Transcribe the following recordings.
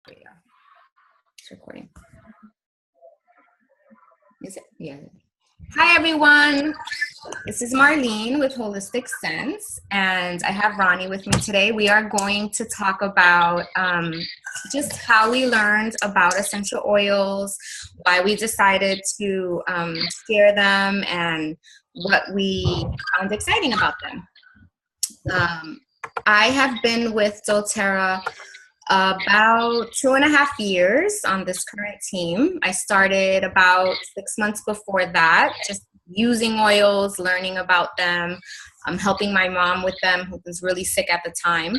Yeah, it's recording. Is it? Yeah. Hi, everyone. This is Marlene with Holistic Sense, and I have Ronnie with me today. We are going to talk about just how we learned about essential oils, why we decided to share them, and what we found exciting about them. I have been with doTERRA about 2.5 years on this current team. I started about 6 months before that, just using oils, learning about them, helping my mom with them, who was really sick at the time.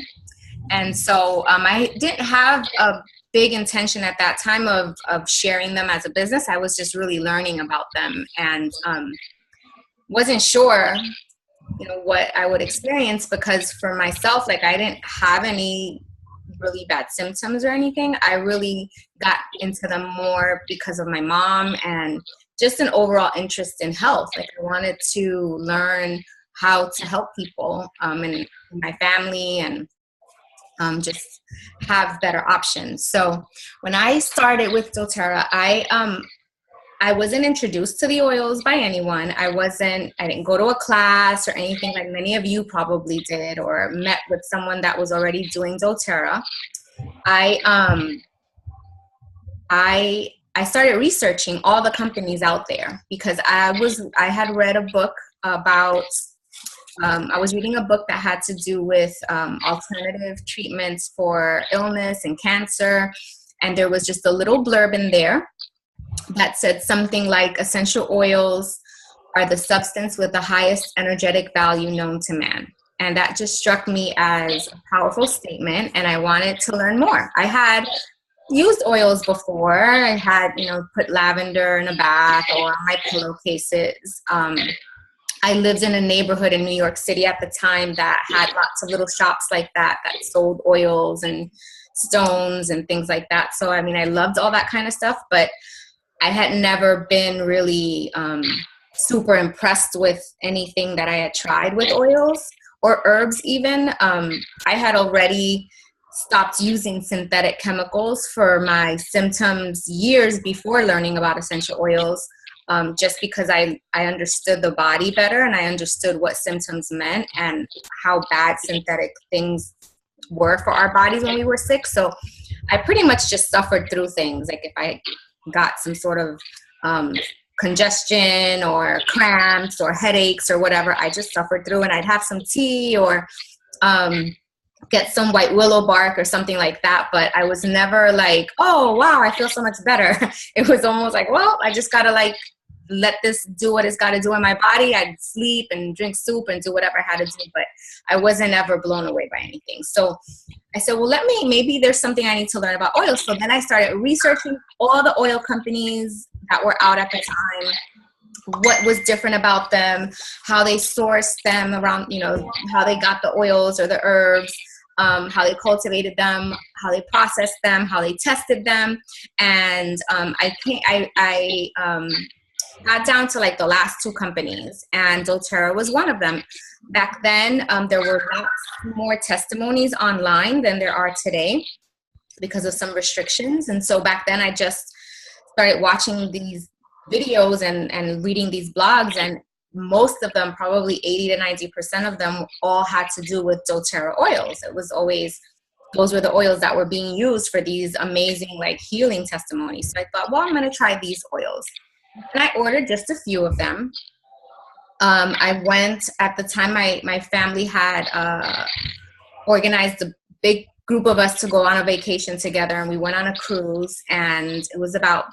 And so I didn't have a big intention at that time of sharing them as a business. I was just really learning about them and wasn't sure what I would experience, because for myself, like, I didn't have any really bad symptoms or anything. I really got into them more because of my mom and just an overall interest in health. Like, I wanted to learn how to help people in my family and just have better options. So when I started with doTERRA, I wasn't introduced to the oils by anyone. I didn't go to a class or anything like many of you probably did, or met with someone that was already doing doTERRA. I started researching all the companies out there because I had read a book about, I was reading a book that had to do with alternative treatments for illness and cancer. And there was just a little blurb in there that said something like, essential oils are the substance with the highest energetic value known to man. And that just struck me as a powerful statement, and I wanted to learn more. I had used oils before. I had, put lavender in a bath or on my pillowcases. I lived in a neighborhood in New York City at the time that had lots of little shops like that sold oils and stones and things like that. So, I loved all that kind of stuff, but I had never been really super impressed with anything that I had tried with oils or herbs even. I had already stopped using synthetic chemicals for my symptoms years before learning about essential oils, just because I understood the body better and I understood what symptoms meant and how bad synthetic things were for our bodies when we were sick. So I pretty much just suffered through things. Like, if I got some sort of congestion or cramps or headaches or whatever, I just suffered through, and I'd have some tea or get some white willow bark or something like that. But I was never like, oh, wow, I feel so much better. It was almost like, well, I just got to let this do what it's got to do in my body. I'd sleep and drink soup and do whatever I had to do, but I wasn't ever blown away by anything. So I said, well, maybe there's something I need to learn about oils. So then I started researching all the oil companies that were out at the time, what was different about them, how they sourced them around, how they got the oils or the herbs, how they cultivated them, how they processed them, how they tested them. And I got down to the last two companies, and doTERRA was one of them. Back then, there were lots more testimonies online than there are today because of some restrictions. And so back then I just started watching these videos and reading these blogs, and most of them, probably 80 to 90% of them, all had to do with doTERRA oils. It was always, those were the oils that were being used for these amazing healing testimonies. So I thought, well, I'm going to try these oils. And I ordered just a few of them. I went, at the time, my family had organized a big group of us to go on a vacation together, and we went on a cruise, and it was about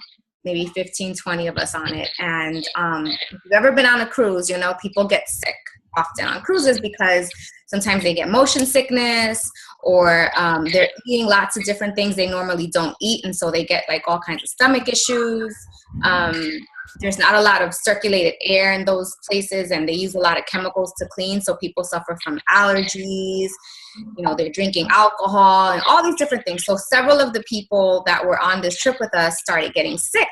maybe 15, 20 of us on it. And if you've ever been on a cruise, people get sick often on cruises because sometimes they get motion sickness, or they're eating lots of different things they normally don't eat, and so they get all kinds of stomach issues. There's not a lot of circulated air in those places, and they use a lot of chemicals to clean, so people suffer from allergies. They're drinking alcohol and all these different things. So several of the people that were on this trip with us started getting sick.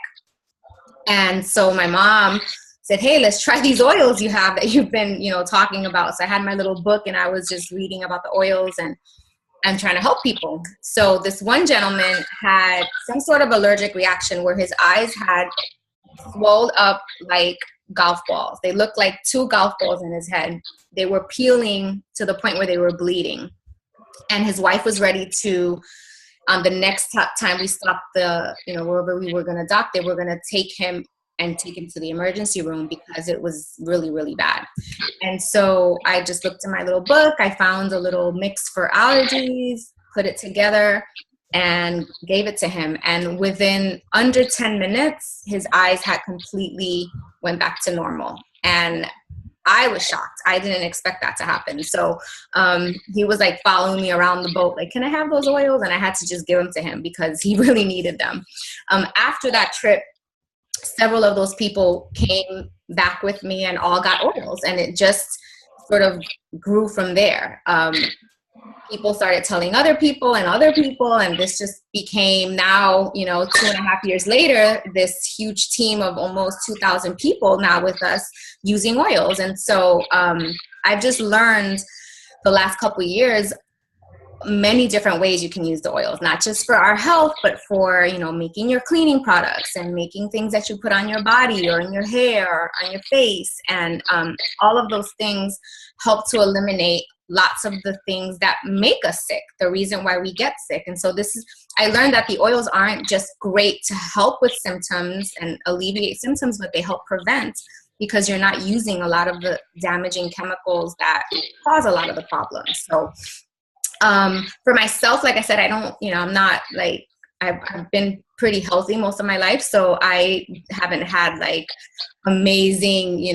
And so my mom said, hey, let's try these oils you have that you've been, talking about. So I had my little book, and I was just reading about the oils, and and trying to help people. So this one gentleman had some sort of allergic reaction where his eyes had swelled up like golf balls. They looked like two golf balls in his head. They were peeling to the point where they were bleeding. And his wife was ready to, the next time we stopped wherever we were going to dock, they were going to take him to the emergency room because it was really, really bad. And so I just looked in my little book. I found a little mix for allergies, put it together, and gave it to him. And within under 10 minutes, his eyes had completely went back to normal. And I was shocked. I didn't expect that to happen. So he was like following me around the boat, like, can I have those oils? And I had to just give them to him because he really needed them. After that trip, several of those people came back with me and all got oils, and it just sort of grew from there. People started telling other people, and this just became now, 2.5 years later, this huge team of almost 2,000 people now with us using oils. And so I've just learned the last couple of years many different ways you can use the oils, not just for our health, but for, making your cleaning products and making things that you put on your body or in your hair or on your face. And all of those things help to eliminate lots of the things that make us sick, the reason why we get sick. And so I learned that the oils aren't just great to help with symptoms and alleviate symptoms, but they help prevent, because you're not using a lot of the damaging chemicals that cause a lot of the problems. So for myself, like I said, I don't, I'm not like, I've been pretty healthy most of my life. So I haven't had like amazing,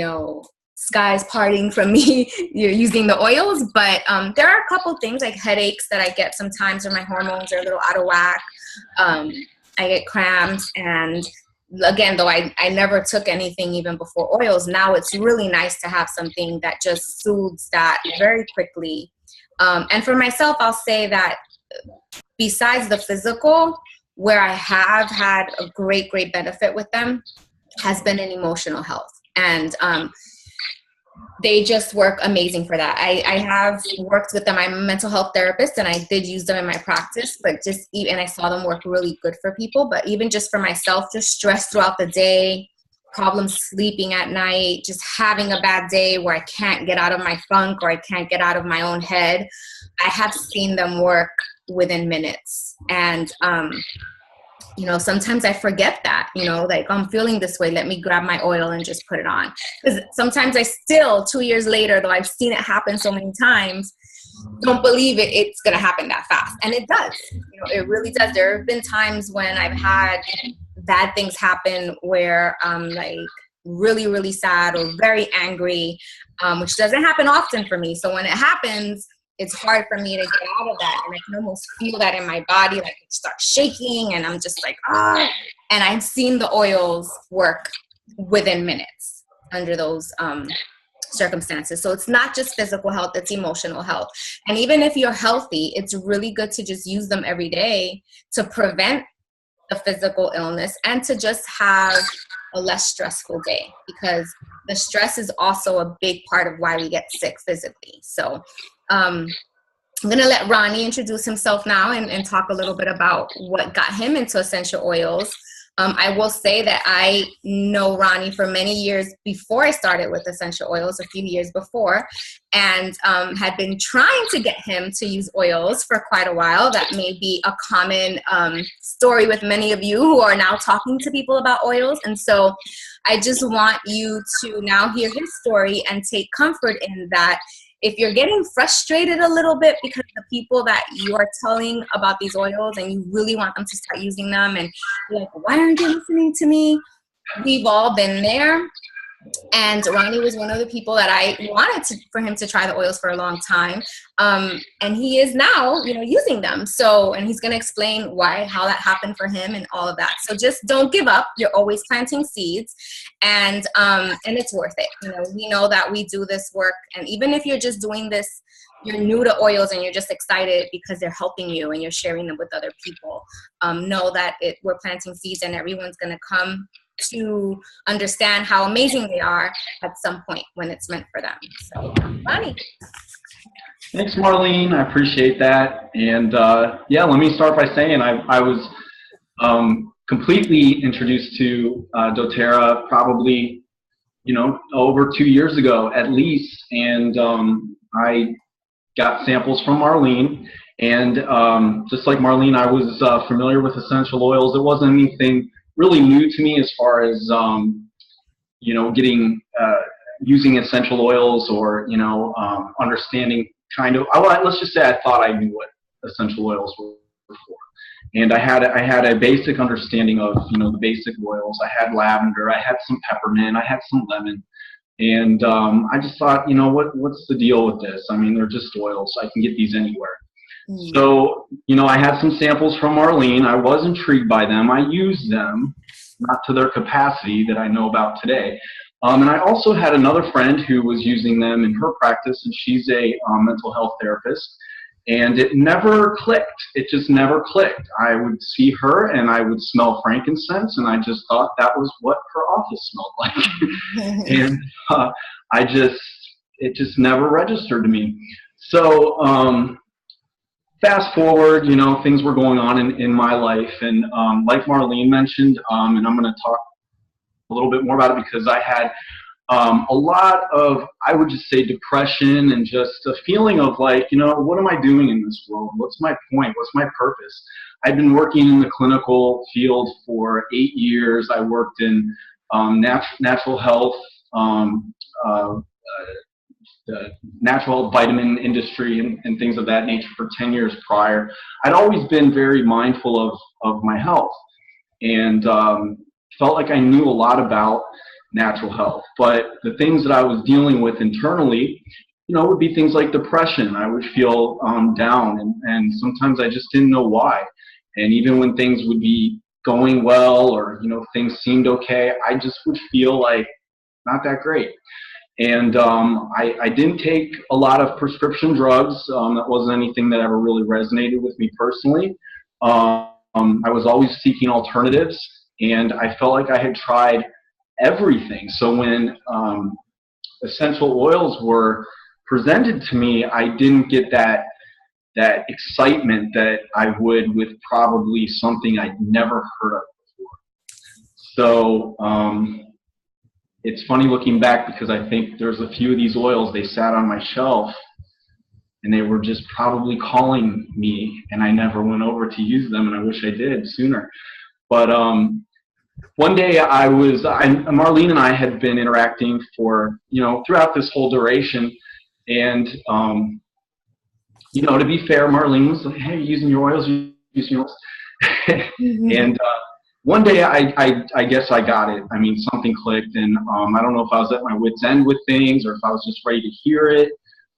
skies parting from me you're using the oils. But there are a couple things like headaches that I get sometimes, or my hormones are a little out of whack. I get cramps. And again, though I never took anything even before oils, now it's really nice to have something that just soothes that very quickly. And for myself, I'll say that besides the physical, where I have had a great, great benefit with them has been in emotional health. And they just work amazing for that. I have worked with them. I'm a mental health therapist, and I did use them in my practice, and I saw them work really good for people. But even just for myself, just stress throughout the day, problems sleeping at night, just having a bad day where I can't get out of my funk or I can't get out of my own head, I have seen them work within minutes. And, sometimes I forget that, like I'm feeling this way, let me grab my oil and just put it on. Because sometimes I still, 2 years later, though I've seen it happen so many times, don't believe it's going to happen that fast. And it does, it really does. There have been times when I've had bad things happen where I'm like really, really sad or very angry, which doesn't happen often for me. So when it happens, it's hard for me to get out of that. And I can almost feel that in my body, like it starts shaking and I'm just like, ah. And I've seen the oils work within minutes under those circumstances. So it's not just physical health, it's emotional health. And even if you're healthy, it's really good to just use them every day to prevent the physical illness and to just have a less stressful day, because the stress is also a big part of why we get sick physically. So I'm going to let Ronnie introduce himself now and talk a little bit about what got him into essential oils. I will say that I know Ronnie for many years before I started with essential oils, a few years before, and had been trying to get him to use oils for quite a while. That may be a common story with many of you who are now talking to people about oils. And so I just want you to now hear his story and take comfort in that. If you're getting frustrated a little bit because the people that you are telling about these oils and you really want them to start using them and you're like, why aren't they listening to me? We've all been there. And Ronnie was one of the people that I wanted for him to try the oils for a long time. And he is now, using them. So, and he's going to explain how that happened for him and all of that. So just don't give up. You're always planting seeds, and it's worth it. We know that we do this work. And even if you're just doing this, you're new to oils and you're just excited because they're helping you and you're sharing them with other people. Know that we're planting seeds and everyone's going to come to understand how amazing they are at some point when it's meant for them. So, Ronnie. Thanks, Marlene. I appreciate that. And yeah, let me start by saying I was completely introduced to doTERRA probably, over 2 years ago at least. And I got samples from Marlene. And just like Marlene, I was familiar with essential oils. It wasn't anything really new to me as far as, getting using essential oils or, understanding kind of, let's just say I thought I knew what essential oils were for. And I had a basic understanding of, the basic oils. I had lavender, I had some peppermint, I had some lemon. And I just thought, what's the deal with this? I mean, they're just oils. I can get these anywhere. Mm. So, I had some samples from Marlene. I was intrigued by them. I used them, not to their capacity that I know about today. And I also had another friend who was using them in her practice, and she's a mental health therapist. And it never clicked. It just never clicked. I would see her and I would smell frankincense, and I just thought that was what her office smelled like. And uh, it just never registered to me. So fast forward, things were going on in my life. And like Marlene mentioned, and I'm going to talk a little bit more about it because I had a lot of, I would just say, depression and just a feeling of like, what am I doing in this world? What's my point? What's my purpose? I'd been working in the clinical field for 8 years. I worked in natural health, the natural health vitamin industry and things of that nature for 10 years prior. I'd always been very mindful of my health and felt like I knew a lot about natural health. But the things that I was dealing with internally, would be things like depression. I would feel down, and sometimes I just didn't know why. And even when things would be going well or, things seemed okay, I just would feel like not that great. And I didn't take a lot of prescription drugs. That wasn't anything that ever really resonated with me personally. I was always seeking alternatives, and I felt like I had tried everything. So when essential oils were presented to me, I didn't get that excitement that I would with probably something I'd never heard of before. So it's funny looking back because I think there's a few of these oils, they sat on my shelf and they were just probably calling me, and I never went over to use them, and I wish I did sooner. But one day Marlene and I had been interacting for, throughout this whole duration. And, to be fair, Marlene was like, hey, using your oils, using your oils. And one day I guess I got it. I mean, something clicked, and I don't know if I was at my wit's end with things or if I was just ready to hear it,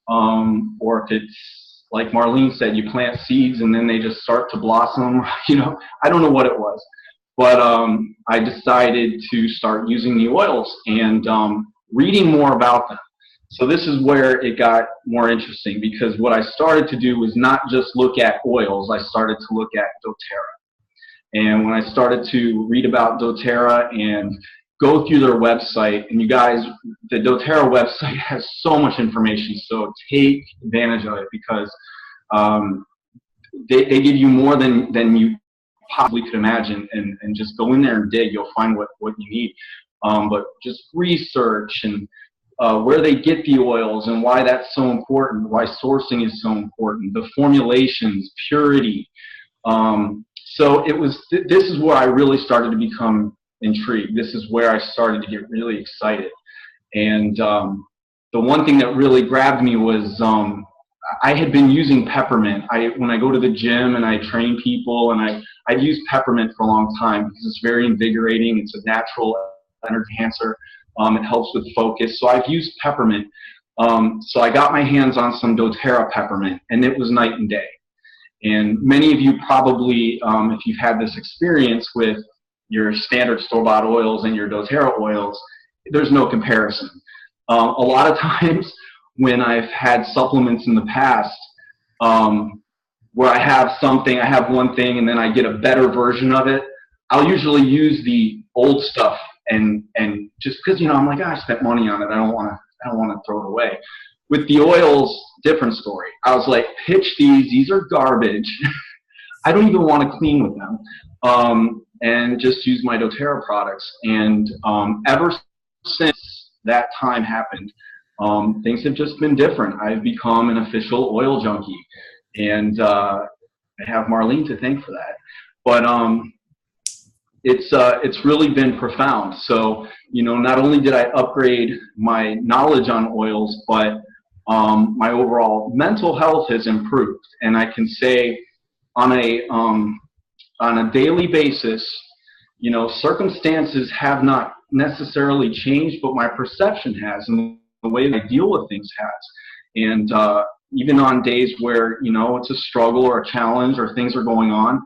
or if it's like Marlene said, you plant seeds and then they just start to blossom. I don't know what it was. But I decided to start using the oils and reading more about them. So this is where it got more interesting, because what I started to do was not just look at oils. I started to look at doTERRA. And when I started to read about doTERRA and go through their website, and you guys, the doTERRA website has so much information, so take advantage of it, because they give you more than you possibly could imagine, and just go in there and dig. You'll find what you need. But just research and where they get the oils and why that's so important, why sourcing is so important, the formulations, purity. So this is where I really started to become intrigued. This is where I started to get really excited. And the one thing that really grabbed me was I had been using peppermint. When I go to the gym and I train people, and I've used peppermint for a long time because it's very invigorating. It's a natural energy enhancer. It helps with focus. So I've used peppermint. So I got my hands on some doTERRA peppermint, and it was night and day. And many of you probably, if you've had this experience with your standard store-bought oils and your doTERRA oils, there's no comparison. A lot of times when I've had supplements in the past, where I have one thing and then I get a better version of it, I'll usually use the old stuff and just because, I'm like, I spent money on it, I don't want to throw it away. With the oils, different story. I was like, pitch these are garbage. I don't even want to clean with them. And just use my doTERRA products. And ever since that time happened, things have just been different. I've become an official oil junkie. And I have Marlene to thank for that. But it's really been profound. So, you know, not only did I upgrade my knowledge on oils, but my overall mental health has improved. And I can say on a daily basis, you know, circumstances have not necessarily changed, but my perception has, and the way that I deal with things has. And even on days where, you know, it's a struggle or a challenge or things are going on,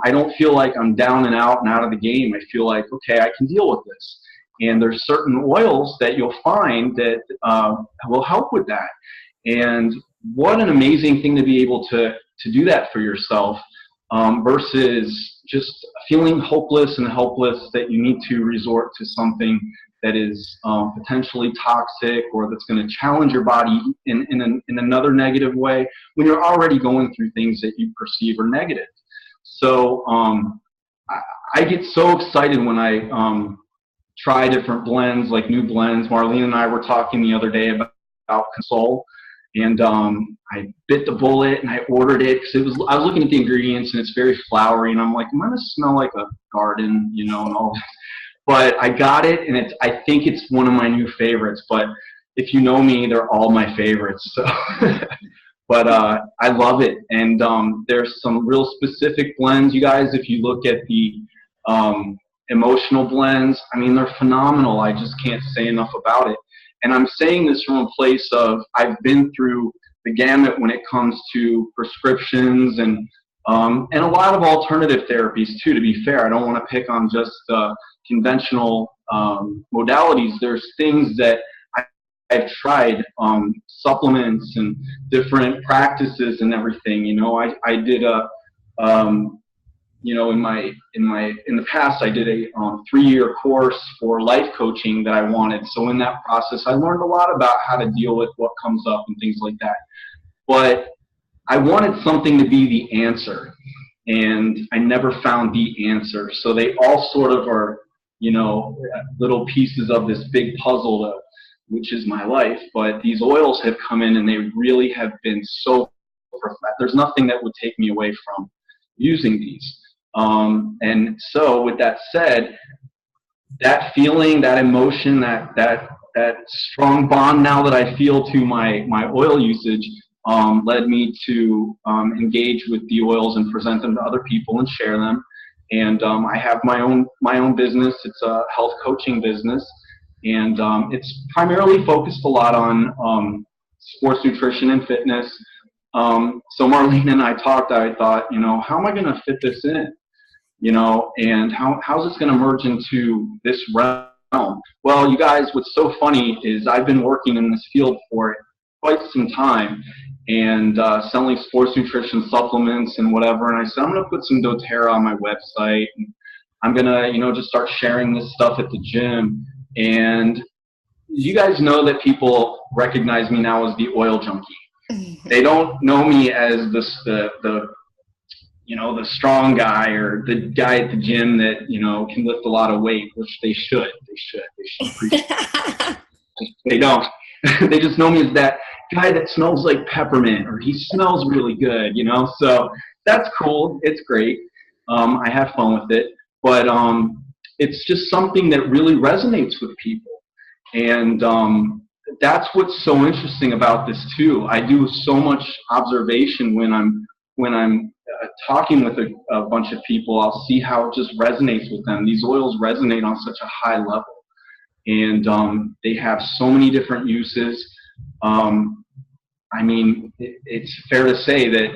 I don't feel like I'm down and out of the game. I feel like, okay, I can deal with this. And there's certain oils that you'll find that will help with that. And what an amazing thing to be able to do that for yourself, versus just feeling hopeless and helpless that you need to resort to something that is potentially toxic or that's going to challenge your body in another negative way when you're already going through things that you perceive are negative. So I get so excited when I try different blends, like new blends. Marlene and I were talking the other day about Console, and I bit the bullet and I ordered it because I was looking at the ingredients and it's very flowery, and I'm like, I'm gonna smell like a garden, you know, and all that. But I got it, and I think it's one of my new favorites. But if you know me, they're all my favorites. So. But I love it, and there's some real specific blends, you guys. If you look at the emotional blends, I mean, they're phenomenal. I just can't say enough about it. And I'm saying this from a place of I've been through the gamut when it comes to prescriptions and a lot of alternative therapies too. To be fair, I don't want to pick on just conventional modalities. There's things that I've tried, supplements and different practices and everything. You know, I did you know, in the past, I did a 3-year course for life coaching that I wanted. So in that process, I learned a lot about how to deal with what comes up and things like that. But I wanted something to be the answer, and I never found the answer. So they all sort of are, you know, little pieces of this big puzzle, which is my life. But these oils have come in, and they really have been so perfect. There's nothing that would take me away from using these. And so with that said, that feeling, that emotion, that strong bond now that I feel to my oil usage led me to engage with the oils and present them to other people and share them. And I have my own business. It's a health coaching business, and it's primarily focused a lot on sports nutrition and fitness. So Marlene and I talked. I thought, you know, how am I going to fit this in? You know, and how's this going to merge into this realm? Well, you guys, what's so funny is I've been working in this field for quite some time, and selling sports nutrition supplements and whatever. And I said, I'm going to put some doTERRA on my website, and I'm going to, you know, just start sharing this stuff at the gym. And you guys know that people recognize me now as the oil junkie. They don't know me as the you know, the strong guy or the guy at the gym that, you know, can lift a lot of weight, which they should. They should appreciate it. They don't. They just know me as that guy that smells like peppermint, or he smells really good, you know. So that's cool. It's great. I have fun with it. But it's just something that really resonates with people. And that's what's so interesting about this too. I do so much observation when I'm talking with a bunch of people. I'll see how it just resonates with them. These oils resonate on such a high level, and they have so many different uses. I mean, it's fair to say that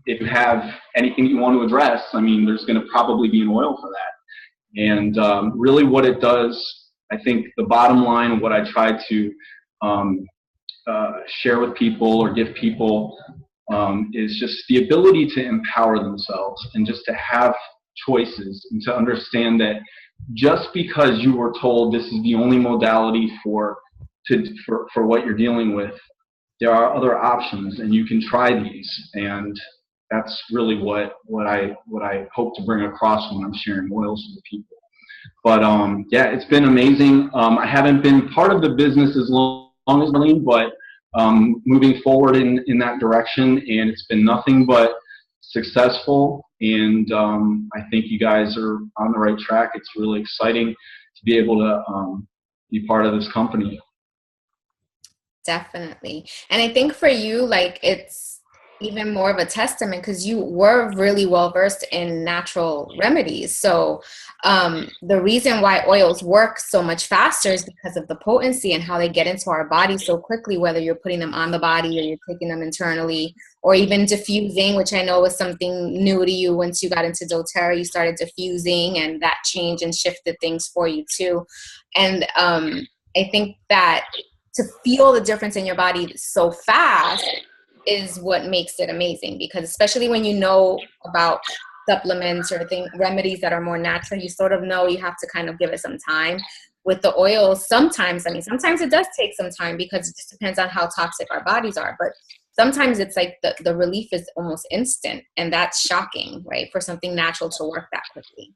if you have anything you want to address, I mean, there's going to probably be an oil for that. And really what it does, I think the bottom line of what I try to share with people or give people is just the ability to empower themselves and just to have choices, and to understand that just because you were told this is the only modality for what you're dealing with, there are other options, and you can try these. And that's really what I hope to bring across when I'm sharing oils with people. But yeah, it's been amazing. I haven't been part of the business as long as Marlene, but moving forward in that direction, and it's been nothing but successful. And I think you guys are on the right track. It's really exciting to be able to be part of this company. Definitely. And I think for you, like, it's even more of a testament because you were really well versed in natural remedies. So the reason why oils work so much faster is because of the potency and how they get into our body so quickly, whether you're putting them on the body or you're taking them internally, or even diffusing, which I know was something new to you. Once you got into doTERRA, you started diffusing, and that changed and shifted things for you too. And I think that to feel the difference in your body so fast is what makes it amazing, because especially when you know about supplements or remedies that are more natural, you sort of know you have to kind of give it some time. With the oils, sometimes it does take some time because it just depends on how toxic our bodies are. But sometimes it's like the relief is almost instant, and that's shocking, right? For something natural to work that quickly.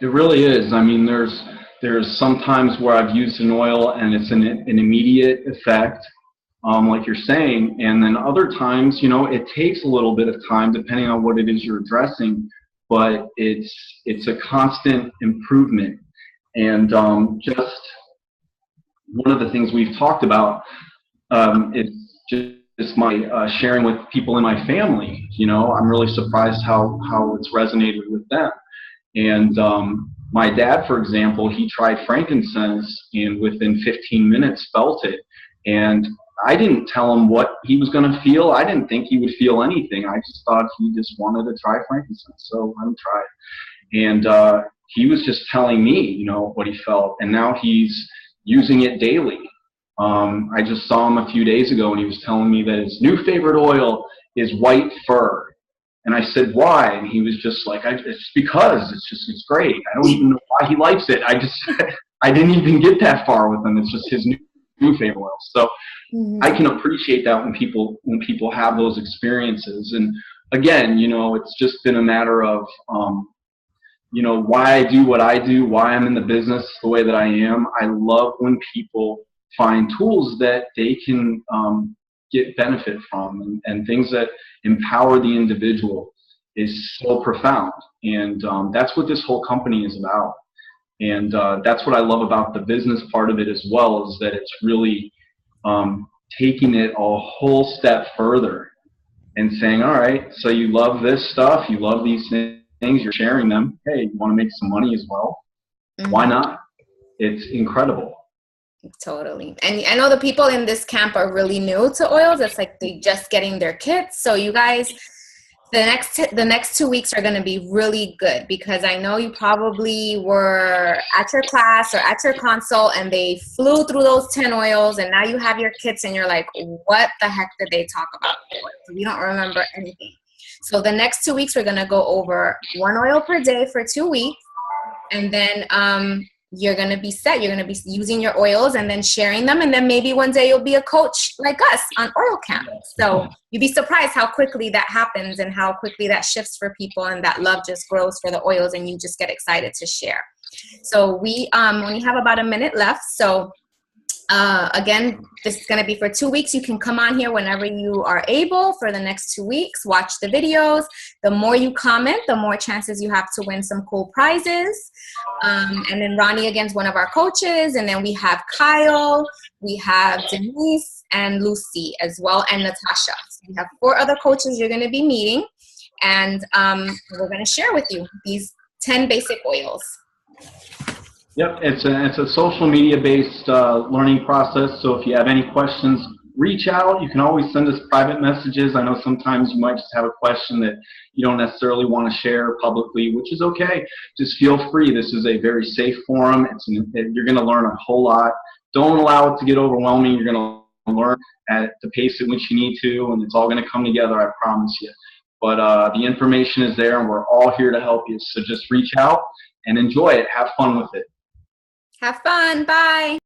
It really is. I mean, there's some times where I've used an oil and it's an immediate effect, like you're saying, and then other times, it takes a little bit of time depending on what it is you're addressing, but it's a constant improvement. And just one of the things we've talked about is just my sharing with people in my family. I'm really surprised how it's resonated with them. And my dad, for example, he tried frankincense and within 15 minutes felt it. And I didn't tell him what he was going to feel. I didn't think he would feel anything. I just thought he just wanted to try frankincense. So let him try it. And he was just telling me, what he felt. And now he's using it daily. I just saw him a few days ago, and he was telling me that his new favorite oil is white fir. And I said, why? And he was just like, it's because it's great. I don't even know why he likes it. I didn't even get that far with him. It's just his new favorite oil. So I can appreciate that when people have those experiences. And again, it's just been a matter of, why I do what I do, why I'm in the business the way that I am. I love when people find tools that they can get benefit from, and things that empower the individual is so profound. And that's what this whole company is about. And that's what I love about the business part of it as well, is that it's really taking it a whole step further and saying, all right, so you love this stuff, you love these things, you're sharing them. Hey, you want to make some money as well? Mm-hmm. Why not? It's incredible. Totally. And I know the people in this camp are really new to oils. It's like they just getting their kits. So you guys, the next 2 weeks are going to be really good, because I know you probably were at your class or at your consult and they flew through those 10 oils, and now you have your kits and you're like, what the heck did they talk about? We don't remember anything. So the next 2 weeks, we're going to go over 1 oil per day for 2 weeks. And then you're going to be set. You're going to be using your oils and then sharing them. And then maybe one day you'll be a coach like us on oil camp. So you'd be surprised how quickly that happens and how quickly that shifts for people, and that love just grows for the oils and you just get excited to share. So we only have about a minute left. So again, this is going to be for 2 weeks. You can come on here whenever you are able for the next 2 weeks. Watch the videos. The more you comment, the more chances you have to win some cool prizes. And then Ronnie, again, is one of our coaches. And then we have Kyle, we have Denise, and Lucy as well, and Natasha. So we have 4 other coaches you're going to be meeting. And we're going to share with you these 10 basic oils. Yep, it's a social media-based learning process. So if you have any questions, reach out. You can always send us private messages. I know sometimes you might just have a question that you don't necessarily want to share publicly, which is okay. Just feel free. This is a very safe forum. You're going to learn a whole lot. Don't allow it to get overwhelming. You're going to learn at the pace at which you need to, and it's all going to come together, I promise you. But the information is there, and we're all here to help you. So just reach out and enjoy it. Have fun with it. Have fun. Bye.